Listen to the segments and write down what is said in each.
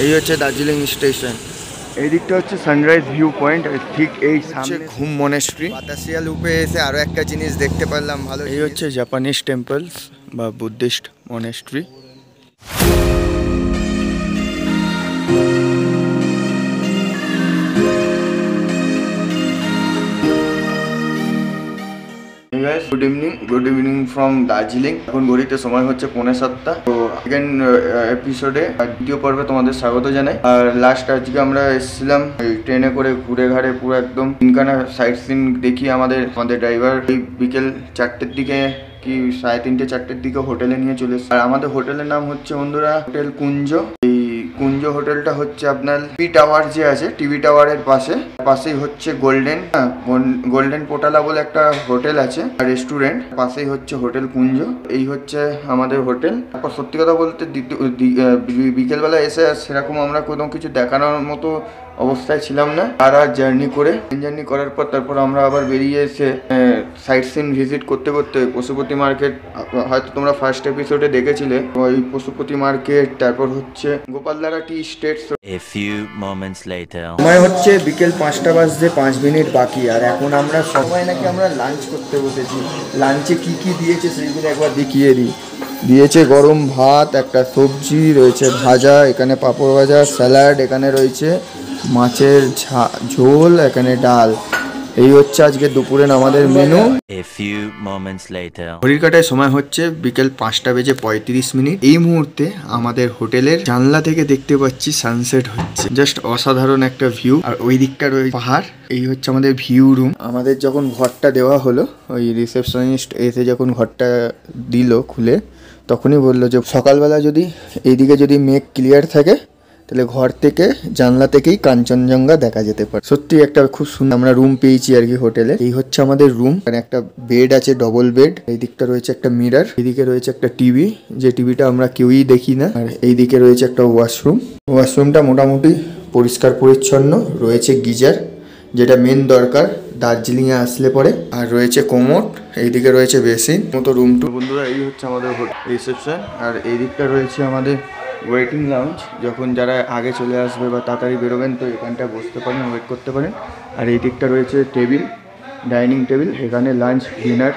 এই হচ্ছে দার্জিলিং স্টেশন। এই দিকটা হচ্ছে সানরাইজ ভিউ পয়েন্ট, ঠিক এই সামনে ঘুম মনেস্ট্রি। বাতাসিয়া লুপে এসে আরও একটা জিনিস দেখতে পারলাম ভালো। এই হচ্ছে জাপানিজ টেম্পলস বা Buddhist monastery. Good evening from Darjeeling. এখন ঘড়িতে সময় হচ্ছে 6:45। তো সেকেন্ড এপিসোডে দ্বিতীয় পর্বে তোমাদের স্বাগত জানাই। আর লাস্ট আজকে আমরা এসেছিলাম এই ট্রেনে করে ঘুরে ঘাড়ে পুরো একদম তিনখানা সাইট সিন দেখিয়ে আমাদের ড্রাইভার এই বিকেল 4টের দিকে কি 3:30 4টের দিকে হোটেলে নিয়ে চলে এসেছে। আর আমাদের হোটেলের নাম হচ্ছে বন্ধুরা হোটেল কুঞ্জ। কুঞ্জ হোটেলটা হচ্ছে আপনার টিভি টাওয়ার যে আছে, টিভি টাওয়ারের পাশেই হচ্ছে গোল্ডেন পোটালা বলে একটা হোটেল আছে আর রেস্টুরেন্ট, পাশেই হচ্ছে হোটেল কুঞ্জ। এই হচ্ছে আমাদের হোটেল। তারপর সত্যি কথা বলতে বিকেলবেলা এসে সেরকম আমরা কোনো কিছু দেখানোর মতো অবস্থায় ছিলাম না। আর জার্নি করার পর তারপর আমরা আবার বেরিয়ে এসে সাইট সিন ভিজিট করতে করতে পশুপতি মার্কেট, হয়তো তোমরা ফার্স্ট এপিসোডে দেখেছিলে ওই পশুপতি মার্কেট, তারপর হচ্ছে গোপালদারা টি স্টেট। সময় হচ্ছে বিকেল 5:05 বাকি। আর এখন আমরা সবাই নাকি আমরা লাঞ্চ করতে বসেছি। লাঞ্চে কি কি দিয়েছে সেইগুলো একবার দেখিয়ে দিই। দিয়েছে গরম ভাত, একটা সবজি রয়েছে, ভাজা, এখানে পাঁপড় ভাজা, স্যালাড, এখানে রয়েছে মাছের ঝোল, এখানে ডাল। এই হচ্ছে আজকে দুপুরের আমাদের মেনু। ঘড়ির কাটায় সময় হচ্ছে বিকেল 5:35। এই মুহূর্তে আমাদের হোটেলের জানলা থেকে দেখতে পাচ্ছি সানসেট হচ্ছে, জাস্ট অসাধারণ একটা ভিউ। আর ওই দিকটা রয়েছে পাহাড়। এই হচ্ছে আমাদের ভিউ রুম। আমাদের যখন ঘরটা দেওয়া হলো, ওই রিসেপশনিস্ট এসে যখন ঘরটা দিল খুলে, তখনই বললো যে সকালবেলা যদি এইদিকে যদি মেঘ ক্লিয়ার থাকে তাহলে ঘর থেকে জানলা থেকেই কাঞ্চনজঙ্ঘা দেখা যেতে পারে। সত্যি একটা খুব সুন্দর আমরা রুম পেয়েছি আর কি হোটেলে। এই হচ্ছে আমাদের রুম। এখানে একটা বেড আছে, ডবল বেড। এই দিকটা রয়েছে একটা মিরর, এইদিকে রয়েছে একটা টিভি, যে টিভিটা আমরা কেউই দেখি না। আর এইদিকে রয়েছে একটা ওয়াশরুম। ওয়াশরুমটা মোটামুটি পরিষ্কার পরিচ্ছন্ন, রয়েছে গিজার যেটা মেন দরকার দার্জিলিংয়ে আসলে পরে। আর রয়েছে কোমোড, এইদিকে রয়েছে বেসিন মতো রুম টু। বন্ধুরা এই হচ্ছে আমাদের রিসেপশন। আর এই দিকটা রয়েছে আমাদের ওয়েটিং লাউঞ্জ। যখন যারা আগে চলে আসবে বা তাড়াতাড়ি বেরোবেন তো এখানটা বসতে পারেন, ওয়েট করতে পারেন। আর এই দিকটা রয়েছে টেবিল, ডাইনিং টেবিল, এখানে lunch, dinner,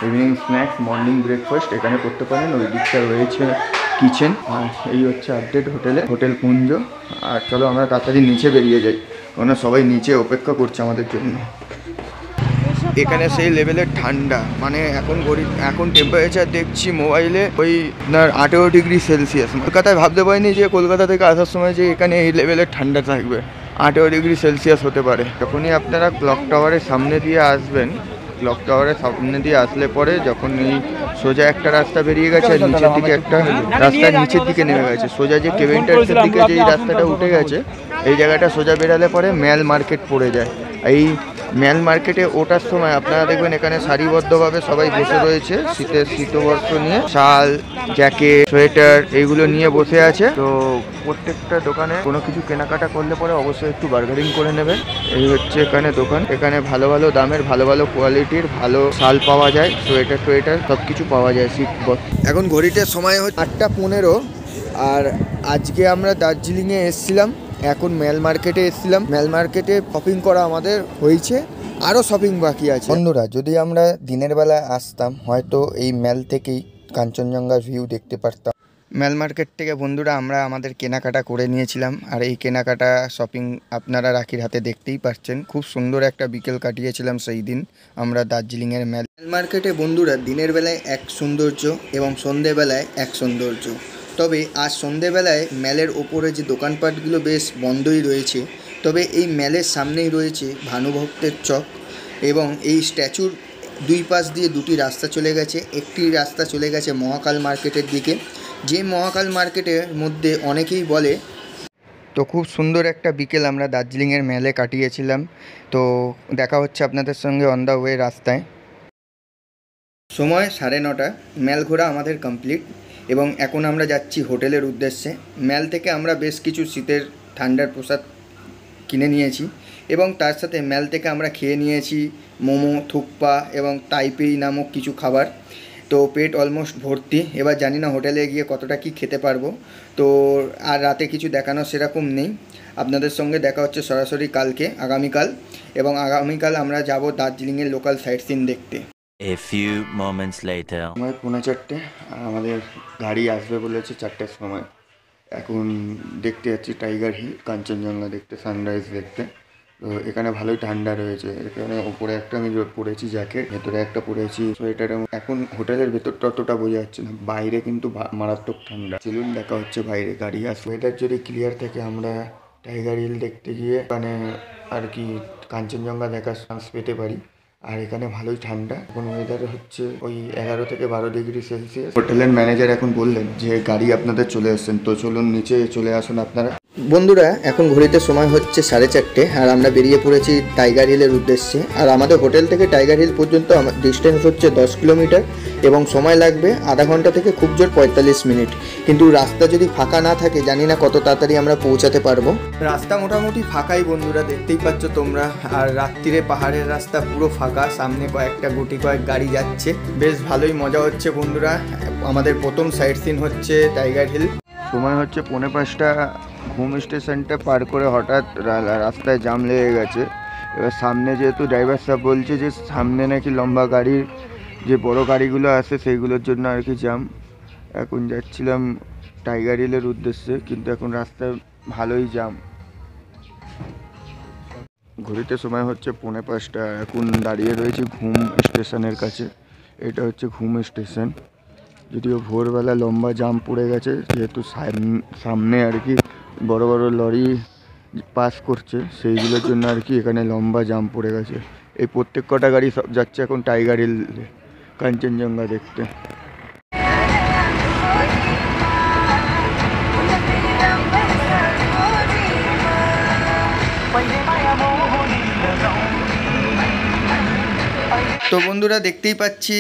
evening snacks, morning breakfast এখানে করতে পারেন। ওই দিকটা রয়েছে কিচেন। আর এই হচ্ছে আপডেট হোটেল কুঞ্জ। আর চলো আমরা তাড়াতাড়ি নিচে বেরিয়ে যাই, ওখানে সবাই নিচে অপেক্ষা করছে আমাদের জন্য। এখানে সেই লেভেলের ঠান্ডা, মানে এখন টেম্পারেচার দেখছি মোবাইলে ওই আপনার 18°C। কলকাতায় ভাবতে পারিনি যে কলকাতা থেকে আসার সময় যে এখানে এই লেভেলের ঠান্ডা থাকবে। 18°C হতে পারে। যখনই আপনারা ক্লক টাওয়ারের সামনে দিয়ে আসবেন, ক্লক টাওয়ারের সামনে দিয়ে আসলে পরে যখন এই সোজা একটা রাস্তা বেরিয়ে গেছে আর নিচের দিকে একটা রাস্তা নিচের দিকে নেমে গেছে, সোজা যে কেভেন্টার্সের দিকে যে রাস্তাটা উঠে গেছে এই জায়গাটা সোজা বেরালে পরে ম্যাল মার্কেট পড়ে যায়। এই ম্যাল মার্কেটে ওঠার সময় আপনারা দেখবেন এখানে সারিবদ্ধভাবে সবাই বসে রয়েছে, শীতবস্ত্র নিয়ে, শাল, জ্যাকেট, সোয়েটার এইগুলো নিয়ে বসে আছে। তো প্রত্যেকটা দোকানে কোনো কিছু কেনাকাটা করলে পরে অবশ্যই একটু বার্গেনিং করে নেবেন। এই হচ্ছে এখানে দোকান। এখানে ভালো ভালো দামের ভালো ভালো কোয়ালিটির ভালো শাল পাওয়া যায়, সোয়েটার সব কিছু পাওয়া যায় শীত বস্ত্র। এখন ঘড়িতে সময় হচ্ছে 8:15। আর আজকে আমরা দার্জিলিংয়ে এসেছিলাম, এখন ম্যাল মার্কেটে এসেছিলাম। ম্যাল মার্কেটে শপিং করা আমাদের হয়েছে, আরও শপিং বাকি আছে। বন্ধুরা যদি আমরা দিনের বেলায় আসতাম হয়তো এই ম্যাল থেকেই কাঞ্চনজঙ্ঘার ভিউ দেখতে পারতাম। ম্যাল মার্কেট থেকে বন্ধুরা আমরা আমাদের কেনাকাটা করে নিয়েছিলাম। আর এই কেনাকাটা শপিং আপনারা রাখির হাতে দেখতেই পাচ্ছেন। খুব সুন্দর একটা বিকেল কাটিয়েছিলাম সেই দিন আমরা দার্জিলিংয়ের ম্যাল মার্কেটে। বন্ধুরা দিনের বেলায় এক সৌন্দর্য এবং সন্ধেবেলায় এক সৌন্দর্য। তবে আজ সন্ধেবেলায় ম্যালের ওপরে যে দোকানপাটগুলো বেশ বন্ধই রয়েছে। তবে এই ম্যালের সামনেই রয়েছে ভানুভক্তের চক এবং এই স্ট্যাচুর দুই পাশ দিয়ে দুটি রাস্তা চলে গেছে। একটি রাস্তা চলে গেছে মহাকাল মার্কেটের দিকে, যে মহাকাল মার্কেটের মধ্যে অনেকেই বলে। তো খুব সুন্দর একটা বিকেল আমরা দার্জিলিংয়ের ম্যালে কাটিয়েছিলাম। তো দেখা হচ্ছে আপনাদের সঙ্গে অন দ্য ওয়ে রাস্তায়। সময় 9:30। ম্যাল ঘোরা আমাদের কমপ্লিট এবং এখন আমরা যাচ্ছি হোটেলের উদ্দেশ্যে। ম্যাল থেকে আমরা বেশ কিছু শীতের ঠান্ডার পোশাক কিনে নিয়েছি এবং তার সাথে ম্যাল থেকে আমরা খেয়ে নিয়েছি মোমো, থুকপা এবং তাইপেই নামক কিছু খাবার। তো তো পেট অলমোস্ট ভর্তি। এবার জানি না হোটেলে গিয়ে কতটা কি খেতে পারবো। তো আর রাতে কিছু দেখানোর সেরকম নেই। আপনাদের সঙ্গে দেখা হচ্ছে সরাসরি কালকে, আগামীকাল। এবং আগামীকাল আমরা যাব দার্জিলিংয়ের লোকাল সাইট সিন দেখতে। A few moments later. সময় 4:30, আর আমাদের গাড়ি আসবে বলেছে 4টের সময়। এখন দেখতে যাচ্ছি টাইগার হিল, কাঞ্চনজঙ্ঘা দেখতে, সানরাইজ দেখতে। তো এখানে ভালোই ঠান্ডা রয়েছে। এখানে ওপরে একটা আমি পরেছি জ্যাকেট, ভেতরে একটা পরেছি সোয়েটার। এখন হোটেলের ভেতরটা অতটা বোঝা যাচ্ছে না, বাইরে কিন্তু মারাত্মক ঠান্ডা। চলুন দেখা হচ্ছে বাইরে, গাড়ি আসবে। ওয়েদার যদি ক্লিয়ার থাকে আমরা টাইগার হিল দেখতে গিয়ে মানে আর কি কাঞ্চনজঙ্ঘা দেখার চান্স পেতে পারি। আর এখানে ভালোই ঠান্ডা। এখন ওয়েদার হচ্ছে ওই 11 থেকে 12 ডিগ্রি সেলসিয়াস। হোটেলের ম্যানেজার এখন বললেন যে গাড়ি আপনাদের চলে এসছেন, তো চলুন নিচে চলে আসুন আপনারা। বন্ধুরা, এখন ঘড়িতে সময় হচ্ছে 4:30, আর আমরা বেরিয়ে পড়েছি টাইগার হিলের উদ্দেশ্যে। আর আমাদের হোটেল থেকে টাইগার হিল পর্যন্ত ডিস্টেন্স হচ্ছে 10 কিলোমিটার এবং সময় লাগবে আধা ঘন্টা থেকে খুব জোর 45 মিনিট। কিন্তু রাস্তা যদি ফাঁকা না থাকে জানি না কত তাড়াতাড়ি আমরা পৌঁছাতে পারবো। রাস্তা মোটামুটি ফাঁকাই বন্ধুরা, দেখতেই পাচ্ছ তোমরা। আর রাত্রিরে পাহাড়ের রাস্তা পুরো ফাঁকা, সামনে কয়েক গাড়ি যাচ্ছে। বেশ ভালোই মজা হচ্ছে বন্ধুরা। আমাদের প্রথম সাইট সিন হচ্ছে টাইগার হিল। সময় হচ্ছে 4:45। ঘুম স্টেশনটা পার করে হঠাৎ রাস্তায় জাম লেগে গেছে। এবার সামনে যেহেতু ড্রাইভার সাহেব বলছে যে সামনে নাকি লম্বা গাড়ির যে বড় গাড়িগুলো আসে সেইগুলোর জন্য আর কি জাম। এখন যাচ্ছিলাম টাইগার হিলের উদ্দেশ্যে, কিন্তু এখন রাস্তায় ভালোই জাম। ঘড়িতে সময় হচ্ছে 4:45। এখন দাঁড়িয়ে রয়েছি ঘুম স্টেশনের কাছে। এটা হচ্ছে ঘুম স্টেশন। যদিও ভোরবেলা লম্বা জাম পড়ে গেছে, যেহেতু সামনে আর কি বড় বড় লরি পাস করছে, সেইগুলোর জন্য আর কি এখানে লম্বা জাম পড়ে গেছে। এই প্রত্যেক কটা গাড়ি সব যাচ্ছে এখন টাইগার হিল কাঞ্চনজঙ্ঘা দেখতে। তো বন্ধুরা, দেখতেই পাচ্ছি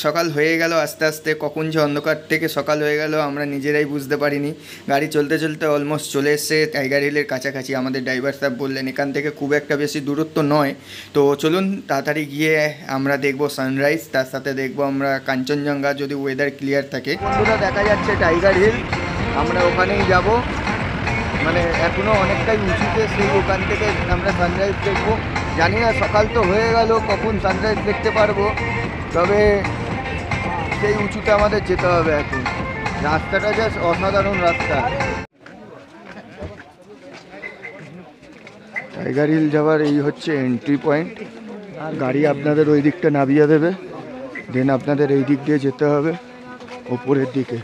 সকাল হয়ে গেল আস্তে আস্তে। কখন যে অন্ধকার থেকে সকাল হয়ে গেল আমরা নিজেরাই বুঝতে পারিনি। গাড়ি চলতে চলতে অলমোস্ট চলে এসছে টাইগার হিলের কাছাকাছি। আমাদের ড্রাইভার সাহেব বললেন এখান থেকে খুব একটা বেশি দূরত্ব নয়। তো চলুন তাড়াতাড়ি গিয়ে আমরা দেখবো সানরাইজ, তার সাথে দেখবো আমরা কাঞ্চনজঙ্ঘা যদি ওয়েদার ক্লিয়ার থাকে। বন্ধুরা, দেখা যাচ্ছে টাইগার হিল, আমরা ওখানেই যাব। মানে এখনও অনেকটাই উঁচুতে, সেই ওখান থেকে আমরা সানরাইজ দেখবো। জানি না সকাল তো হয়ে গেল, কখন সানরাইজ দেখতে পারবো, তবে সেই উঁচুতে আমাদের যেতে হবে এখন। রাস্তাটা জাস্ট অসাধারণ রাস্তা। টাইগার হিল যাওয়ার এই হচ্ছে এন্ট্রি পয়েন্ট। গাড়ি আপনাদের ওই দিকটা নামিয়ে দেবে, দেন আপনাদের এই দিক দিয়ে যেতে হবে ওপরের দিকে।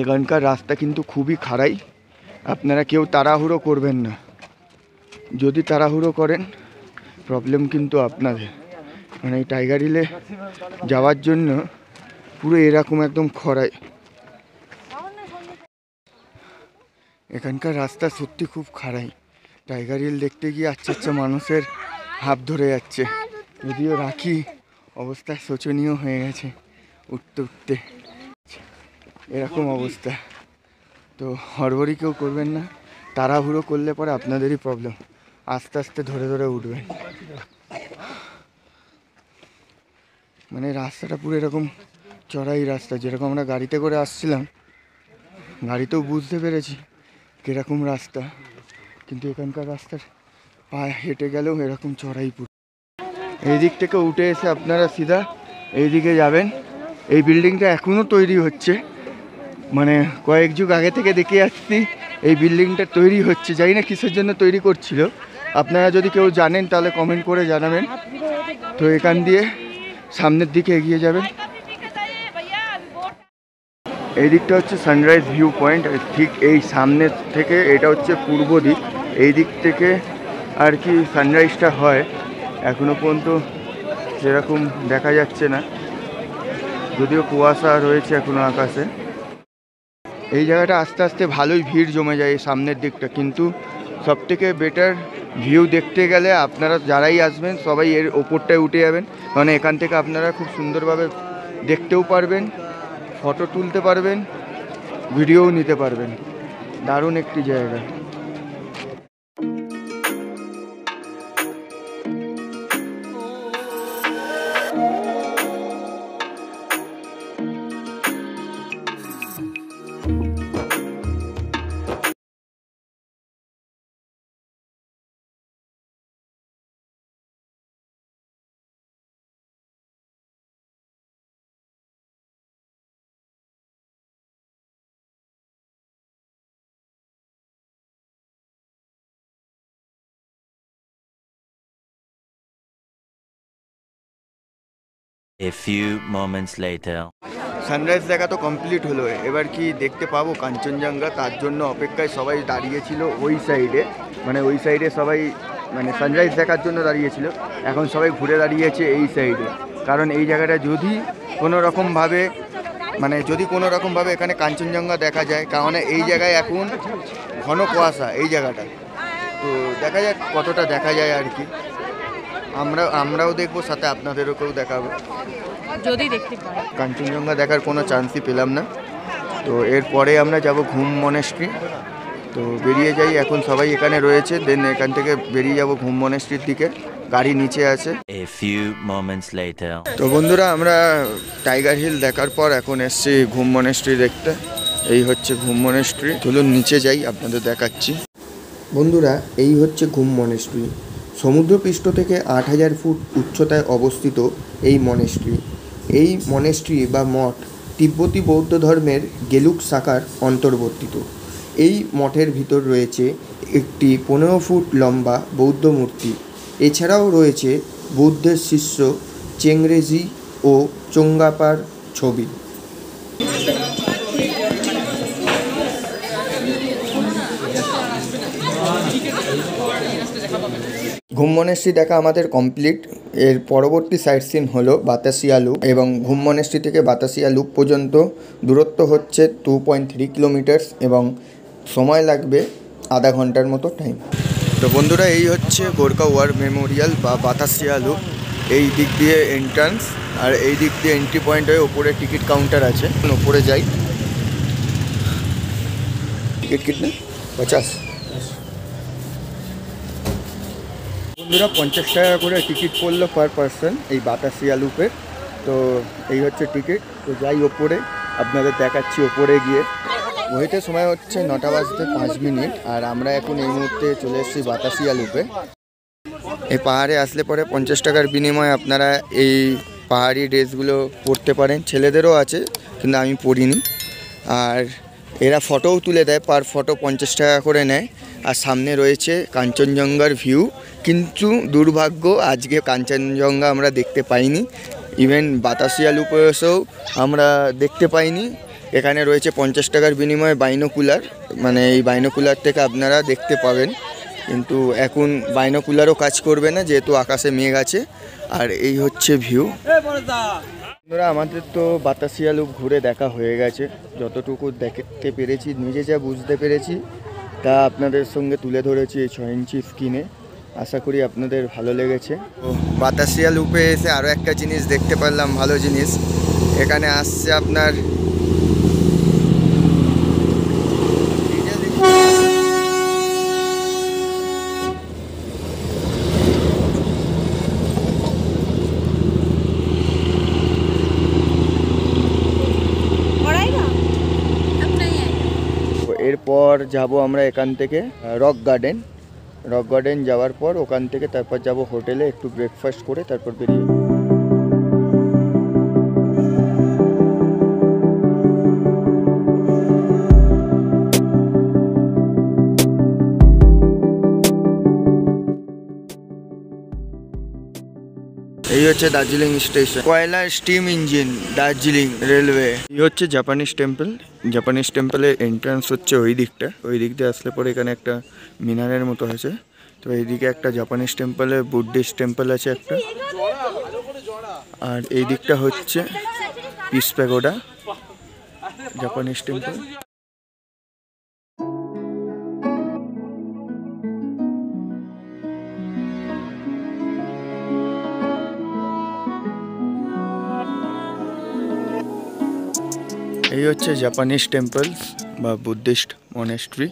এখানকার রাস্তা কিন্তু খুবই খাড়াই, আপনারা কেউ তাড়াহুড়ো করবেন না। যদি তাড়াহুড়ো করেন প্রবলেম কিন্তু আপনাদের। মানে এই টাইগার হিলে যাওয়ার জন্য পুরো এরকম একদম খড়াই। এখানকার রাস্তা সত্যি খুব খাড়াই। টাইগার হিল দেখতে গিয়ে আচ্ছা মানুষের হাত ধরে যাচ্ছে। যদিও রাখি অবস্থা শোচনীয় হয়ে গেছে, উঠতে উঠতে এরকম অবস্থা। তো হড়বড়ি কেউ করবেন না, তাড়াহুড়ো করলে পরে আপনাদেরই প্রবলেম। আস্তে আস্তে ধরে ধরে উঠবেন। মানে রাস্তাটা পুরো এরকম চড়াই রাস্তা, যেরকম আমরা গাড়িতে করে আসছিলাম গাড়িতেও বুঝতে পেরেছি কীরকম রাস্তা, কিন্তু এখানকার রাস্তার পা হেঁটে গেলেও এরকম চড়াই পুরো। এই দিক থেকে উঠে এসে আপনারা সিধা এই দিকে যাবেন। এই বিল্ডিংটা এখনও তৈরি হচ্ছে, মানে কয়েক যুগ আগে থেকে দেখে আসছি এই বিল্ডিংটা তৈরি হচ্ছে। জানি না কিসের জন্য তৈরি করছিল, আপনারা যদি কেউ জানেন তাহলে কমেন্ট করে জানাবেন। তো এখান দিয়ে সামনের দিকে এগিয়ে যাবেন। এই দিকটা হচ্ছে সানরাইজ ভিউ পয়েন্ট। ঠিক এই সামনের থেকে এটা হচ্ছে পূর্ব দিক, এই দিক থেকে আর কি সানরাইজটা হয়। এখনো পর্যন্ত সেরকম দেখা যাচ্ছে না, যদিও কুয়াশা রয়েছে এখনো আকাশে। এই জায়গাটা আস্তে আস্তে ভালোই ভিড় জমে যায় এই সামনের দিকটা, কিন্তু সবথেকে বেটার ভিউ দেখতে গেলে আপনারা যারাই আসবেন সবাই এর ওপরটায় উঠে যাবেন, কারণ এখান থেকে আপনারা খুব সুন্দরভাবে দেখতেও পারবেন, ফটো তুলতে পারবেন, ভিডিওও নিতে পারবেন। দারুণ একটি জায়গা। A few moments later. Sunrise দেখা তো কমপ্লিট হলো, এবার কি দেখতে পাবো কাঞ্চনজঙ্ঘা? তার জন্য অপেক্ষায় সবাই দাঁড়িয়েছিল ওই সাইডে, মানে ওই সাইডে সবাই মানে সানরাইজ দেখার জন্য দাঁড়িয়েছিল। এখন সবাই ঘুরে দাঁড়িয়েছে এই সাইডে, কারণ এই জায়গাটা যদি কোনো রকমভাবে এখানে কাঞ্চনজঙ্ঘা দেখা যায়, কারণ এই জায়গায় এখন ঘন কুয়াশা এই জায়গাটা। তো দেখা যাক কতটা দেখা যায় আর কি। আমরাও দেখবো, সাথে আপনাদেরকেও দেখাবো যদি দেখতে পাই। কাঞ্চনজঙ্ঘা দেখার কোনো চান্সই পেলাম না। তো এরপরে আমরা যাব ঘুম মনেস্ট্রি। তো বেরিয়ে যাই, এখন সবাই এখানে রয়েছে, দেন এখান থেকে বেরিয়ে যাব ঘুম মনেস্ট্রির দিকে, গাড়ি নিচে আছে। A few moments later. তো বন্ধুরা, আমরা টাইগার হিল দেখার পর এখন এসছি ঘুম মনেস্ট্রি দেখতে। এই হচ্ছে ঘুম মনেস্ট্রি, চলুন নিচে যাই, আপনাদের দেখাচ্ছি। বন্ধুরা, এই হচ্ছে ঘুম মনেস্ট্রি। সমুদ্রপৃষ্ঠ থেকে 8000 ফুট উচ্চতায় অবস্থিত এই মনেস্ট্রি। এই মনেস্ট্রি বা মঠ তিব্বতী বৌদ্ধ ধর্মের গেলুক শাখার অন্তর্বর্তীত। এই মঠের ভিতর রয়েছে একটি 15 ফুট লম্বা বৌদ্ধ মূর্তি। এছাড়াও রয়েছে বুদ্ধের শিষ্য চেংরেজি ও চোঙ্গাপার ছবি। ঘুম মনেস্ট্রি দেখা আমাদের কমপ্লিট। এর পরবর্তী সাইট সিন হলো বাতাসিয়া লুপ, এবং ঘুম মনেস্ট্রি থেকে বাতাসিয়া লুপ পর্যন্ত দূরত্ব হচ্ছে 2.3 কিলোমিটার্স এবং সময় লাগবে আধা ঘন্টার মতো টাইম। তো বন্ধুরা, এই হচ্ছে গোর্খা ওয়ার মেমোরিয়াল বা বাতাসিয়া লুপ। এই দিক দিয়ে এন্ট্রান্স, আর এই দিক দিয়ে এন্ট্রি পয়েন্ট হয়ে ওপরে টিকিট কাউন্টার আছে। ওপরে যাই, টিকিট কিতনা 50। বন্ধুরা, 50 টাকা করে টিকিট পড়লো পার পারসন এই বাতাসিয়া লুপের। তো এই হচ্ছে টিকিট। তো যাই ওপরে, আপনাদের দেখাচ্ছি ওপরে গিয়ে। ঘড়িতে সময় হচ্ছে 9:05, আর আমরা এখন এই মুহূর্তে চলে এসেছি বাতাসিয়া লুপে। এই পাহাড়ে আসলে পরে 50 টাকার বিনিময়ে আপনারা এই পাহাড়ি ড্রেসগুলো পরতে পারেন। ছেলেদেরও আছে, কিন্তু আমি পরিনি। আর এরা ফটোও তুলে দেয়, পার ফটো 50 টাকা করে নেয়। আর সামনে রয়েছে কাঞ্চনজঙ্ঘার ভিউ, কিন্তু দুর্ভাগ্য আজকে কাঞ্চনজঙ্ঘা আমরা দেখতে পাইনি। ইভেন বাতাসিয়া লুপে এসেও আমরা দেখতে পাইনি। এখানে রয়েছে 50 টাকার বিনিময়ে বাইনোকুলার, মানে এই বাইনোকুলার থেকে আপনারা দেখতে পাবেন, কিন্তু এখন বাইনোকুলারও কাজ করবে না যেহেতু আকাশে মেঘ আছে। আর এই হচ্ছে ভিউ। বন্ধুরা, আমাদের তো বাতাসিয়া লুপ ঘুরে দেখা হয়ে গেছে। যতটুকু দেখতে পেরেছি, নিজে যা বুঝতে পেরেছি তা আপনাদের সঙ্গে তুলে ধরেছি এই 6 ইঞ্চি স্ক্রিনে। আশা করি আপনাদের ভালো লেগেছে। তো বাতাসিয়া লুপে এসে আরও একটা জিনিস দেখতে পারলাম, ভালো জিনিস। এখানে আসছে আপনার এরপর যাব আমরা এখান থেকে রক গার্ডেন যাওয়ার পর ওখান থেকে তারপর যাব হোটেলে, একটু ব্রেকফাস্ট করে তারপর বেরিয়ে। এই হচ্ছে দার্জিলিং স্টেশন, কয়লা স্টিম ইঞ্জিন দার্জিলিং রেলওয়ে। এই হচ্ছে জাপানিজ টেম্পল। জাপানিজ টেম্পলের এন্ট্রান্স হচ্ছে ওই দিকটা। ওই দিক দিয়ে আসলে পরে এখানে একটা মিনারের মতো আছে। তো এইদিকে একটা জাপানিজ টেম্পলের বুদ্ধিস্ট টেম্পল আছে একটা, আর এই দিকটা হচ্ছে পিস প্যাগোডা জাপানিজ টেম্পল। এই হচ্ছে জাপানিজ টেম্পলস বা বুদ্ধিস্ট মনেস্ট্রি।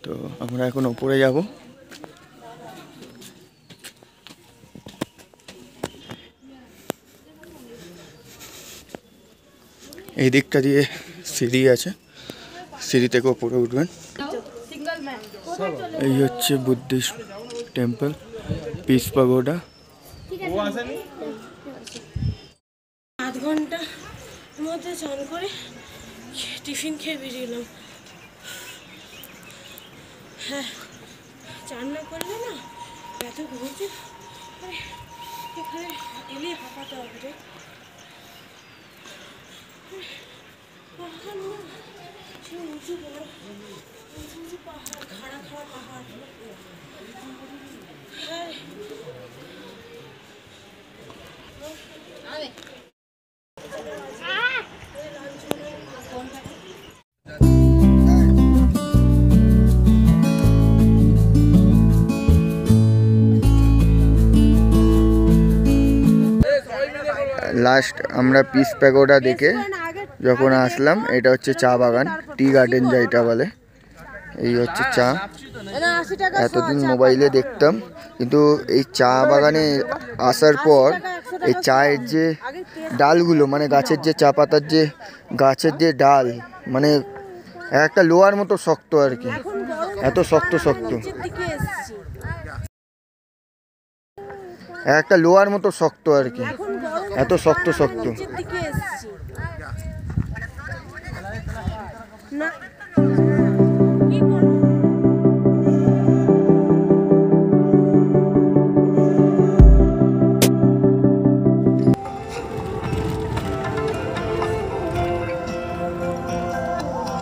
তো আমরা এখন উপরে যাব। এই দিকটা দিয়ে সিঁড়ি আছে, সিঁড়ি থেকে উপরে উঠবেন। এই হচ্ছে বুদ্ধিস্ট টেম্পল পিস প্যাগোডা। আধ ঘন্টার মধ্যে চান করে টিফিন খেয়ে বেরিয়েলাম। হ্যাঁ, চান না করলে না এত ঘুরছে এখানে এলে হাঁপাতে হবে রে। পাহাড় না, সে উঁচু বড় উঁচু উঁচু পাহাড়, খাড়া খাড়া পাহাড়। হ্যাঁ লাস্ট আমরা পিস প্যাগোডা দেখে যখন আসলাম, এটা হচ্ছে চা বাগান, টি গার্ডেন যেটা বলে। এই হচ্ছে চা। এতদিন মোবাইলে দেখতাম, কিন্তু এই চা বাগানে আসার পর এই চায়ের যে ডালগুলো, মানে গাছের যে চা পাতার যে গাছের যে ডাল, মানে একটা লোহার মতো শক্ত আর কি, এত শক্ত শক্ত, একটা লোহার মতো শক্ত আর কি, এত শক্ত শক্ত।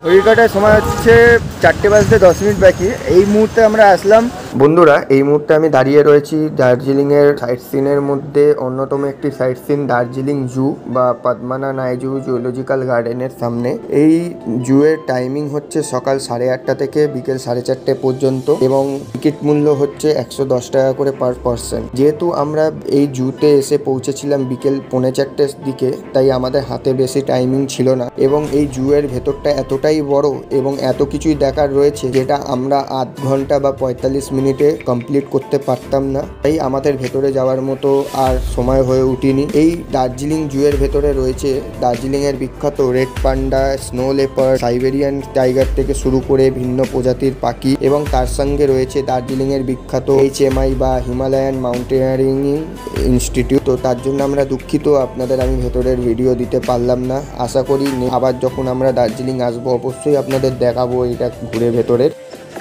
ঘড়িকাটায় সময় হচ্ছে 4:10 বাকি। এই মুহূর্তে আমরা আসলাম বন্ধুরা, এই মুহূর্তে আমি দাঁড়িয়ে রয়েছি দার্জিলিংয়ের সাইট সিনের মধ্যে অন্যতম একটি সাইট সিন দার্জিলিং জু বা পদ্মানা নাইজু জুলজিক্যাল গার্ডেনের সামনে। এই জুয়ের টাইমিং হচ্ছে সকাল 8:30 থেকে বিকেল 4:30 পর্যন্ত এবং টিকিট মূল্য হচ্ছে 110 টাকা করে পার পার্সন। যেহেতু আমরা এই জুতে এসে পৌঁছেছিলাম বিকেল 3:45 দিকে, তাই আমাদের হাতে বেশি টাইমিং ছিল না এবং এই জুয়ের ভেতরটা এতটাই বড় এবং এত কিছুই দেখার রয়েছে যেটা আমরা আধ ঘন্টা বা 45 মিনিটে কমপ্লিট করতে পারতাম না, তাই আমাদের ভেতরে যাওয়ার মতো আর সময় হয়ে উঠেনি। এই দার্জিলিং জুয়ের ভেতরে রয়েছে দার্জিলিংয়ের বিখ্যাত red panda, snow leopard, Siberian tiger থেকে শুরু করে ভিন্ন প্রজাতির পাখি এবং তার সঙ্গে রয়েছে দার্জিলিংয়ের বিখ্যাত HMI বা হিমালয়ান মাউন্টেনিয়ারিং ইনস্টিটিউট। তো তার জন্য আমরা দুঃখিত, আপনাদের আমি ভেতরের ভিডিও দিতে পারলাম না। আশা করি আবার যখন আমরা দার্জিলিং আসবো অবশ্যই আপনাদের দেখাবো এটা ঘুরে ভেতরের।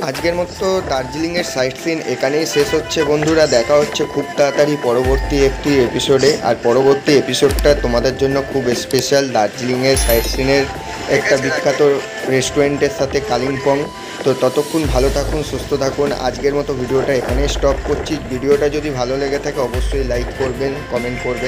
আজকের মতো দার্জিলিংয়ের সাইট সিন এখানেই শেষ হচ্ছে বন্ধুরা। দেখা হচ্ছে খুব তাড়াতাড়ি পরবর্তী একটি এপিসোডে। আর পরবর্তী এপিসোডটা তোমাদের জন্য খুব স্পেশাল, দার্জিলিংয়ের সাইট সিনের একটা বিখ্যাত রেস্টুরেন্টের সাথে কালিম্পং। তো ততক্ষণ ভালো থাকুন, সুস্থ থাকুন। আজকের মতো ভিডিওটা এখানেই স্টপ করছি। ভিডিওটা যদি ভালো লেগে থাকে অবশ্যই লাইক করবেন, কমেন্ট করবেন।